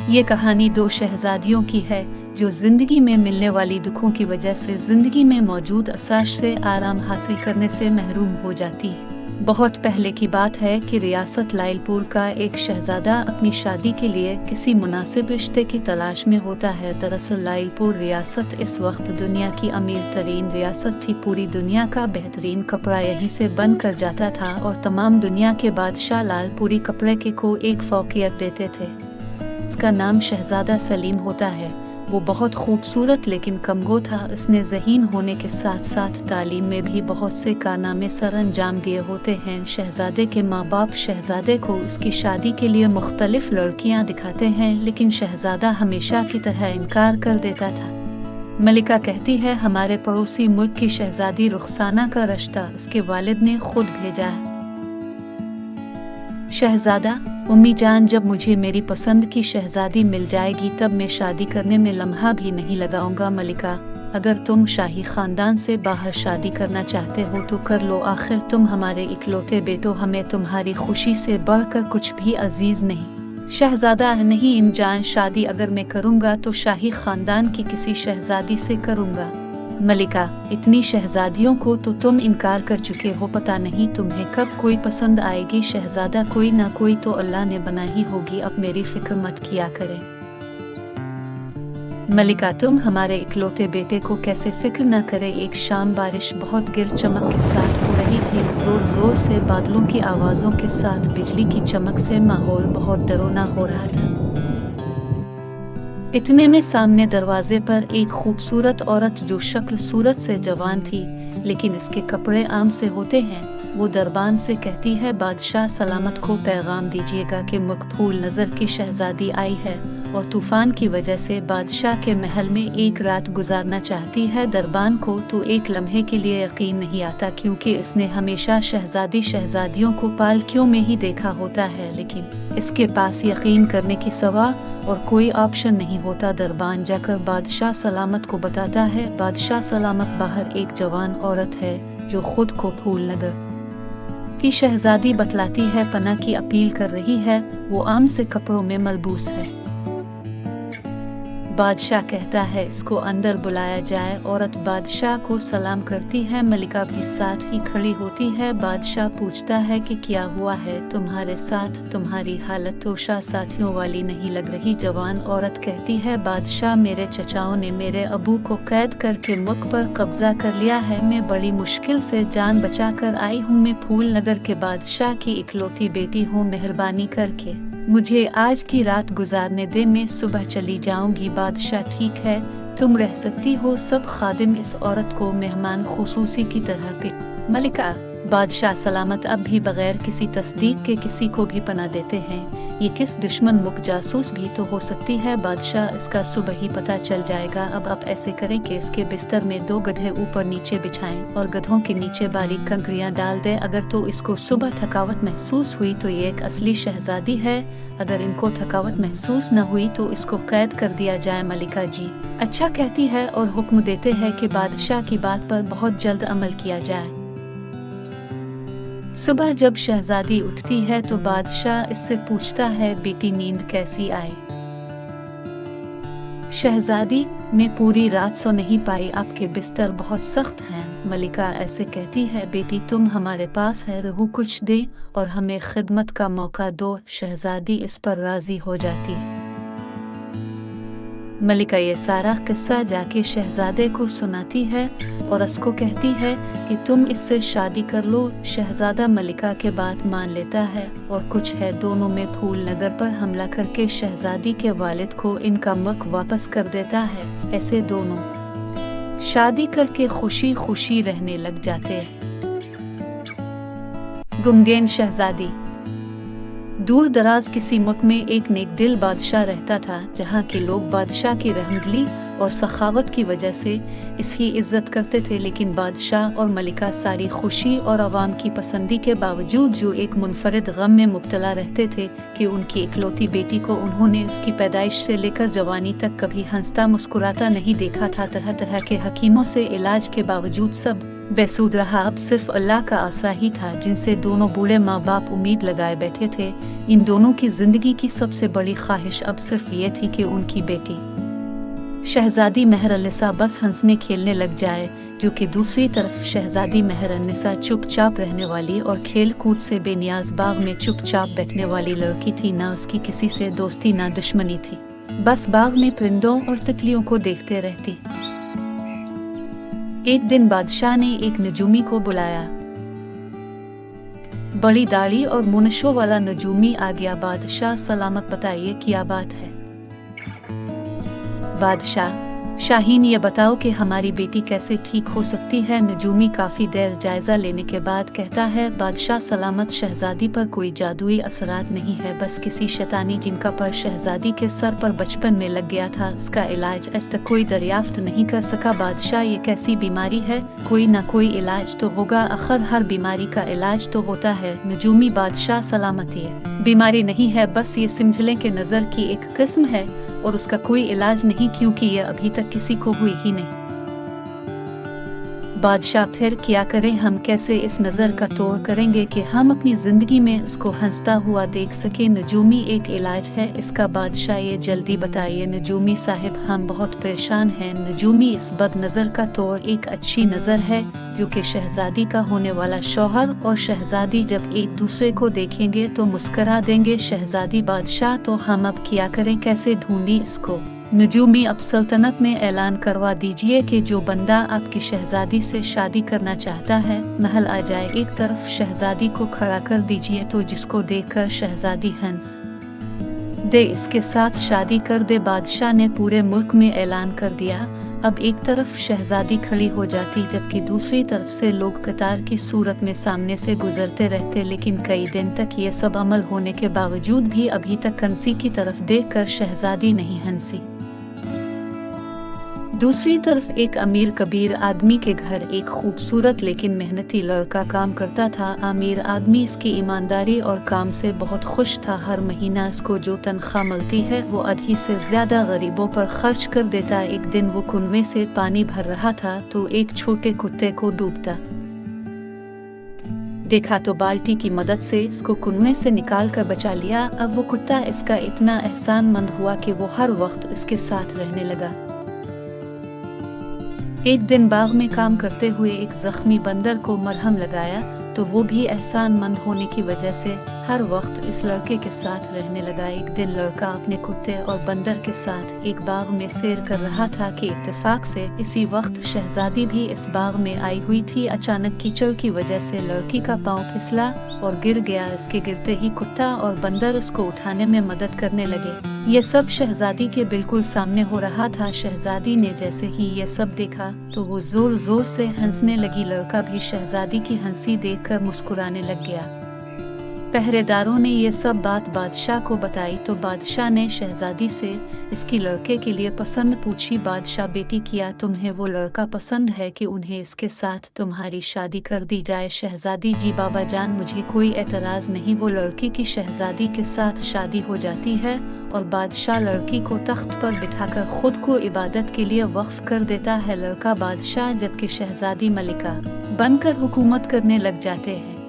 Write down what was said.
ये कहानी दो शहजादियों की है जो जिंदगी में मिलने वाली दुखों की वजह से जिंदगी में मौजूद आसाइश से आराम हासिल करने से महरूम हो जाती है। बहुत पहले की बात है कि रियासत लाइलपुर का एक शहजादा अपनी शादी के लिए किसी मुनासिब रिश्ते की तलाश में होता है। दरअसल लाइलपुर रियासत इस वक्त दुनिया की अमीर तरीन रियासत थी। पूरी दुनिया का बेहतरीन कपड़ा यहीं से बन कर जाता था और तमाम दुनिया के बादशाह लालपुरी कपड़े को एक फौकियत देते थे। इसका नाम शहजादा सलीम होता है। वो बहुत खूबसूरत लेकिन कमगो था। इसने ज़हीन होने के साथ साथ तालीम में भी बहुत से कारनामे सर अंजाम दिए होते हैं। शहजादे के माँ बाप शहजादे को उसकी शादी के लिए मुख्तलिफ लड़कियाँ दिखाते हैं, लेकिन शहजादा हमेशा की तरह इनकार कर देता था। मलिका कहती है, हमारे पड़ोसी मुल्क की शहजादी रुखसाना का रिश्ता इसके वालिद ने खुद भेजा है। शहजादा, उम्मी जान, जब मुझे मेरी पसंद की शहजादी मिल जाएगी तब मैं शादी करने में लम्हा भी नहीं लगाऊंगा। मलिका, अगर तुम शाही खानदान से बाहर शादी करना चाहते हो तो कर लो, आखिर तुम हमारे इकलौते बेटो, हमें तुम्हारी खुशी से बढ़कर कुछ भी अजीज नहीं। शहजादा, नहीं इम जान, शादी अगर मैं करूंगा तो शाही खानदान की किसी शहजादी से करूंगा। मलिका, इतनी शहजादियों को तो तुम इनकार कर चुके हो, पता नहीं तुम्हें कब कोई पसंद आएगी। शहजादा, कोई ना कोई तो अल्लाह ने बनाई होगी, अब मेरी फिक्र मत किया करें। मलिका, तुम हमारे इकलौते बेटे को कैसे फिक्र न करे। एक शाम बारिश बहुत गिर चमक के साथ हो रही थी। जोर जोर से बादलों की आवाजों के साथ बिजली की चमक से माहौल बहुत डरावना हो रहा था। इतने में सामने दरवाजे पर एक खूबसूरत औरत जो शक्ल सूरत से जवान थी लेकिन इसके कपड़े आम से होते हैं, वो दरबान से कहती है, बादशाह सलामत को पैगाम दीजिएगा कि मकबूल नज़र की शहजादी आई है और तूफान की वजह से बादशाह के महल में एक रात गुजारना चाहती है। दरबान को तो एक लम्हे के लिए यकीन नहीं आता क्योंकि इसने हमेशा शहजादियों को पालकियों में ही देखा होता है, लेकिन इसके पास यकीन करने की सिवा और कोई ऑप्शन नहीं होता। दरबान जाकर बादशाह सलामत को बताता है। बादशाह सलामत बाहर एक जवान औरत है जो खुद को फूल नगर की शहजादी बतलाती है, पनाह की अपील कर रही है। वो आम से कपड़ों में मलबूस है। बादशाह कहता है इसको अंदर बुलाया जाए। औरत बादशाह को सलाम करती है। मलिका भी साथ ही खड़ी होती है। बादशाह पूछता है कि क्या हुआ है तुम्हारे साथ, तुम्हारी हालत तो शाह साथियों वाली नहीं लग रही। जवान औरत कहती है, बादशाह, मेरे चचाओं ने मेरे अबू को कैद करके मुल्क पर कब्जा कर लिया है। मैं बड़ी मुश्किल से जान बचा कर आई हूँ। मैं फूल नगर के बादशाह की इकलौती बेटी हूँ। मेहरबानी करके मुझे आज की रात गुजारने दे, मैं सुबह चली जाऊंगी। बादशाह, ठीक है, तुम रह सकती हो। सब खादिम इस औरत को मेहमान खुसूसी की तरह पे। मलिका, बादशाह सलामत अब भी बगैर किसी तस्दीक के किसी को भी पनाह देते हैं। ये किस दुश्मन मुख जासूस भी तो हो सकती है। बादशाह, इसका सुबह ही पता चल जाएगा। अब आप ऐसे करें कि इसके बिस्तर में 2 गधे ऊपर नीचे बिछाएं और गधों के नीचे बारीक कंकरियां डाल दें। अगर तो इसको सुबह थकावट महसूस हुई तो ये एक असली शहजादी है, अगर इनको थकावट महसूस न हुई तो इसको कैद कर दिया जाए। मलिका जी अच्छा कहती है और हुक्म देते हैं कि बादशाह की बात पर बहुत जल्द अमल किया जाए। सुबह जब शहजादी उठती है तो बादशाह इससे पूछता है, बेटी नींद कैसी आई। शहजादी, मैं पूरी रात सो नहीं पाई, आपके बिस्तर बहुत सख्त हैं। मलिका ऐसे कहती है, बेटी तुम हमारे पास है, रहू कुछ दे और हमें खिदमत का मौका दो। शहजादी इस पर राजी हो जाती है। मलिका ये सारा किस्सा जाके शहजादे को सुनाती है और उसको कहती है कि तुम इससे शादी कर लो। शहजादा मलिका के बात मान लेता है और कुछ है दोनों में फूल नगर पर हमला करके शहजादी के वालिद को इनका मुल्क वापस कर देता है। ऐसे दोनों शादी करके खुशी खुशी रहने लग जाते हैं। गुमगैन शहजादी। दूर दराज किसी मुल्क में एक नेक दिल बादशाह रहता था, जहाँ के लोग बादशाह की रहमदिली और सखावत की वजह से इसकी इज्जत करते थे। लेकिन बादशाह और मलिका सारी खुशी और आवाम की पसंदी के बावजूद जो एक मुनफरिद गम में मुब्तला रहते थे कि उनकी इकलौती बेटी को उन्होंने उसकी पैदाइश से लेकर जवानी तक कभी हंसता मुस्कुराता नहीं देखा था। तरह तरह के हकीमों से इलाज के बावजूद सब बेसूद रहा, अब सिर्फ अल्लाह का आसरा ही था जिनसे दोनों बूढ़े माँ बाप उम्मीद लगाए बैठे थे। इन दोनों की जिंदगी की सबसे बड़ी ख्वाहिश अब सिर्फ ये थी कि उनकी बेटी शहजादी मेहरुन्निसा बस हंसने खेलने लग जाए, जो कि दूसरी तरफ शहजादी मेहरुन्निसा चुपचाप रहने वाली और खेल कूद से बेनियाज बाग में चुपचाप बैठने वाली लड़की थी। ना उसकी किसी से दोस्ती ना दुश्मनी थी, बस बाग में परिंदों और तितलियों को देखते रहती। एक दिन बादशाह ने एक नजूमी को बुलाया। बड़ी दाढ़ी और मुनशों वाला नजूमी आ गया। बादशाह, सलामत, बताइए क्या बात है? बादशाह, शाहीन, ये बताओ कि हमारी बेटी कैसे ठीक हो सकती है? नजूमी काफी देर जायजा लेने के बाद कहता है, बादशाह सलामत, शहजादी पर कोई जादुई असरात नहीं है, बस किसी शैतानी जिनका पर शहजादी के सर पर बचपन में लग गया था। इसका इलाज आज तक कोई दरियाफ्त नहीं कर सका। बादशाह, ये कैसी बीमारी है? कोई ना कोई इलाज तो होगा, आखिर हर बीमारी का इलाज तो होता है। नजूमी, बादशाह सलामत, ये बीमारी नहीं है, बस ये समझ लें कि नजर की एक किस्म है और उसका कोई इलाज नहीं, क्योंकि यह अभी तक किसी को हुई ही नहीं। बादशाह, फिर क्या करें? हम कैसे इस नज़र का तोड़ करेंगे कि हम अपनी जिंदगी में इसको हंसता हुआ देख सके? नजूमी, एक इलाज है इसका। बादशाह, ये जल्दी बताइए। नजूमी साहिब, हम बहुत परेशान हैं। नजूमी, इस बद नज़र का तोड़ एक अच्छी नज़र है जो कि शहजादी का होने वाला शौहर और शहजादी जब एक दूसरे को देखेंगे तो मुस्करा देंगे। शहजादी, बादशाह, तो हम अब क्या करें? कैसे ढूंढी इसको? नजूमी, अब सल्तनत में ऐलान करवा दीजिए कि जो बंदा आपकी शहजादी से शादी करना चाहता है महल आ जाए। एक तरफ शहजादी को खड़ा कर दीजिए तो जिसको देखकर शहजादी हंस दे, इसके साथ शादी कर दे। बादशाह ने पूरे मुल्क में ऐलान कर दिया। अब एक तरफ शहजादी खड़ी हो जाती जबकि दूसरी तरफ से लोग कतार की सूरत में सामने से गुजरते रहते, लेकिन कई दिन तक ये सब अमल होने के बावजूद भी अभी तक कंसी की तरफ देखकर शहजादी नहीं हंसी। दूसरी तरफ एक अमीर कबीर आदमी के घर एक खूबसूरत लेकिन मेहनती लड़का काम करता था। अमीर आदमी इसकी ईमानदारी और काम से बहुत खुश था। हर महीना इसको जो तनख्वाह मिलती है वो आधी से ज्यादा गरीबों पर खर्च कर देता। एक दिन वो कुएं से पानी भर रहा था तो एक छोटे कुत्ते को डूबता देखा तो बाल्टी की मदद से इसको कुएं से निकाल कर बचा लिया। अब वो कुत्ता इसका इतना एहसानमंद हुआ कि वो हर वक्त इसके साथ रहने लगा। एक दिन बाग में काम करते हुए एक जख्मी बंदर को मरहम लगाया तो वो भी एहसानमंद होने की वजह से हर वक्त इस लड़के के साथ रहने लगा। एक दिन लड़का अपने कुत्ते और बंदर के साथ एक बाग में सैर कर रहा था कि इत्तेफाक से इसी वक्त शहजादी भी इस बाग में आई हुई थी। अचानक कीचड़ की वजह से लड़की का पांव फिसला और गिर गया। इसके गिरते ही कुत्ता और बंदर उसको उठाने में मदद करने लगे। ये सब शहजादी के बिल्कुल सामने हो रहा था। शहजादी ने जैसे ही ये सब देखा तो वो जोर जोर से हंसने लगी। लड़का भी शहजादी की हंसी देखकर मुस्कुराने लग गया। पहरेदारों ने ये सब बात बादशाह को बताई तो बादशाह ने शहजादी से इसकी लड़के के लिए पसंद पूछी। बादशाह, बेटी, किया तुम्हें वो लड़का पसंद है कि उन्हें इसके साथ तुम्हारी शादी कर दी जाए? शहजादी, जी बाबा जान, मुझे कोई एतराज नहीं। वो लड़की की शहजादी के साथ शादी हो जाती है और बादशाह लड़की को तख्त पर बिठाकर खुद को इबादत के लिए वक्फ कर देता है। लड़का बादशाह जबकि शहजादी मलिका बनकर हुकूमत करने लग जाते हैं।